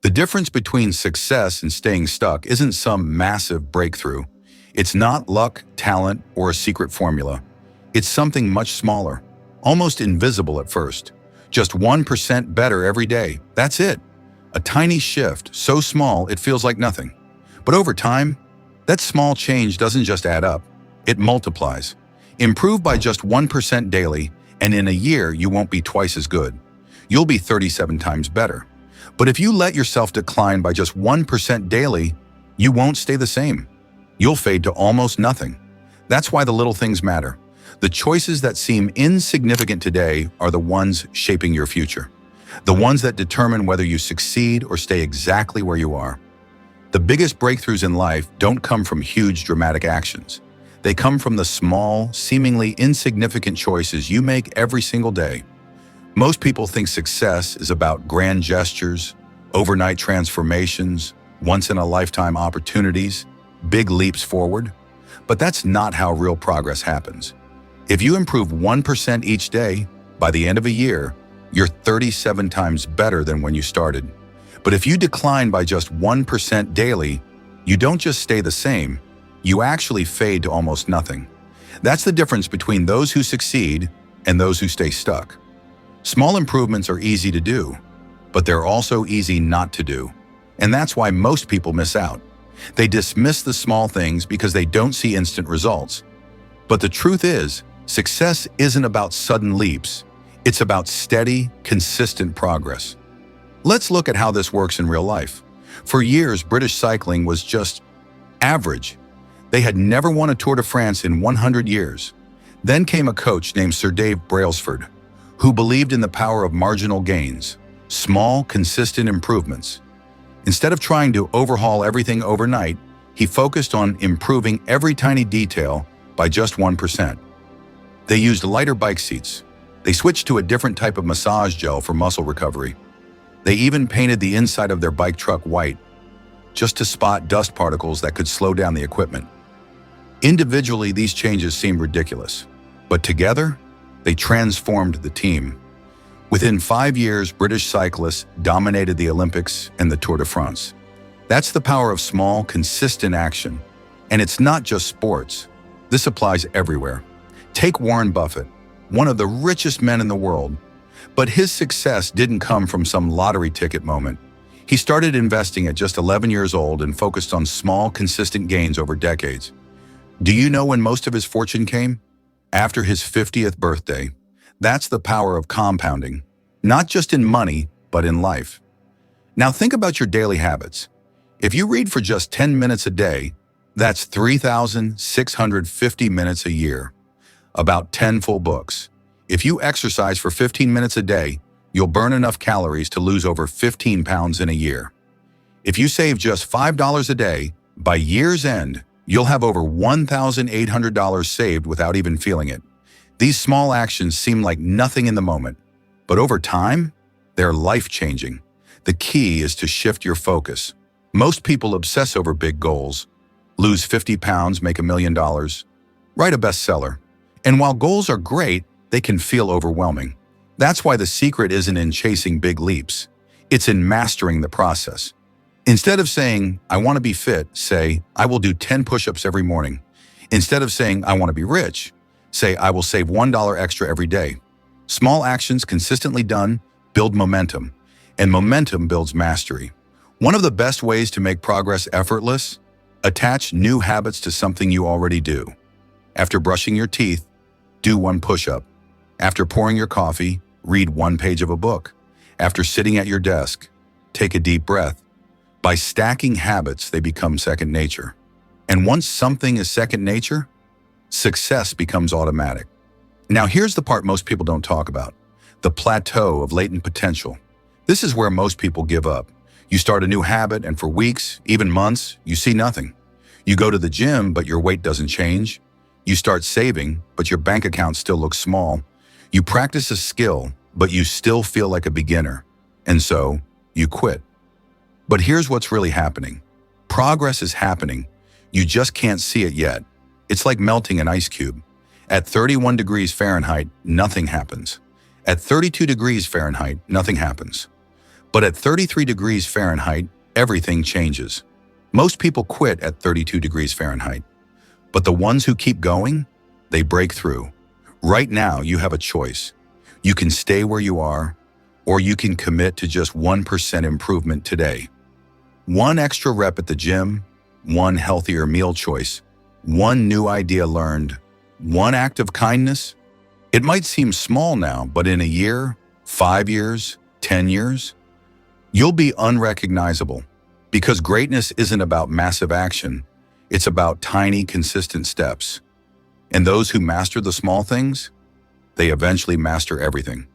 The difference between success and staying stuck isn't some massive breakthrough. It's not luck, talent, or a secret formula. It's something much smaller, almost invisible at first. Just 1% better every day. That's it. A tiny shift, so small it feels like nothing. But over time, that small change doesn't just add up. It multiplies. Improve by just 1% daily, and in a year you won't be twice as good. You'll be 37 times better. But if you let yourself decline by just 1% daily, you won't stay the same. You'll fade to almost nothing. That's why the little things matter. The choices that seem insignificant today are the ones shaping your future. The ones that determine whether you succeed or stay exactly where you are. The biggest breakthroughs in life don't come from huge dramatic actions. They come from the small, seemingly insignificant choices you make every single day. Most people think success is about grand gestures, overnight transformations, once-in-a-lifetime opportunities, big leaps forward. But that's not how real progress happens. If you improve 1% each day, by the end of a year, you're 37 times better than when you started. But if you decline by just 1% daily, you don't just stay the same, you actually fade to almost nothing. That's the difference between those who succeed and those who stay stuck. Small improvements are easy to do, but they're also easy not to do. And that's why most people miss out. They dismiss the small things because they don't see instant results. But the truth is, success isn't about sudden leaps. It's about steady, consistent progress. Let's look at how this works in real life. For years, British cycling was just average. They had never won a Tour de France in 100 years. Then came a coach named Sir Dave Brailsford, who believed in the power of marginal gains, small, consistent improvements. Instead of trying to overhaul everything overnight, he focused on improving every tiny detail by just 1%. They used lighter bike seats. They switched to a different type of massage gel for muscle recovery. They even painted the inside of their bike truck white, just to spot dust particles that could slow down the equipment. Individually, these changes seemed ridiculous, but together, they transformed the team. Within 5 years, British cyclists dominated the Olympics and the Tour de France. That's the power of small, consistent action. And it's not just sports. This applies everywhere. Take Warren Buffett, one of the richest men in the world. But his success didn't come from some lottery ticket moment. He started investing at just 11 years old and focused on small, consistent gains over decades. Do you know when most of his fortune came? After his 50th birthday. That's the power of compounding, not just in money, but in life. Now think about your daily habits. If you read for just 10 minutes a day, that's 3,650 minutes a year, about 10 full books. If you exercise for 15 minutes a day, you'll burn enough calories to lose over 15 pounds in a year. If you save just $5 a day, by year's end, you'll have over $1,800 saved without even feeling it. These small actions seem like nothing in the moment, but over time, they're life-changing. The key is to shift your focus. Most people obsess over big goals. Lose 50 pounds, make $1 million, write a bestseller. And while goals are great, they can feel overwhelming. That's why the secret isn't in chasing big leaps. It's in mastering the process. Instead of saying, I want to be fit, say, I will do 10 push-ups every morning. Instead of saying, I want to be rich, say, I will save $1 extra every day. Small actions consistently done build momentum, and momentum builds mastery. One of the best ways to make progress effortless: attach new habits to something you already do. After brushing your teeth, do 1 push-up. After pouring your coffee, read 1 page of a book. After sitting at your desk, take a deep breath. By stacking habits, they become second nature. And once something is second nature, success becomes automatic. Now here's the part most people don't talk about: the plateau of latent potential. This is where most people give up. You start a new habit and for weeks, even months, you see nothing. You go to the gym, but your weight doesn't change. You start saving, but your bank account still looks small. You practice a skill, but you still feel like a beginner. And so, you quit. But here's what's really happening. Progress is happening. You just can't see it yet. It's like melting an ice cube. At 31 degrees Fahrenheit, nothing happens. At 32 degrees Fahrenheit, nothing happens. But at 33 degrees Fahrenheit, everything changes. Most people quit at 32 degrees Fahrenheit. But the ones who keep going, they break through. Right now, you have a choice. You can stay where you are, or you can commit to just 1% improvement today. One extra rep at the gym, one healthier meal choice, one new idea learned, one act of kindness. It might seem small now, but in a year, 5 years, 10 years, you'll be unrecognizable. Because greatness isn't about massive action, it's about tiny, consistent steps. And those who master the small things, they eventually master everything.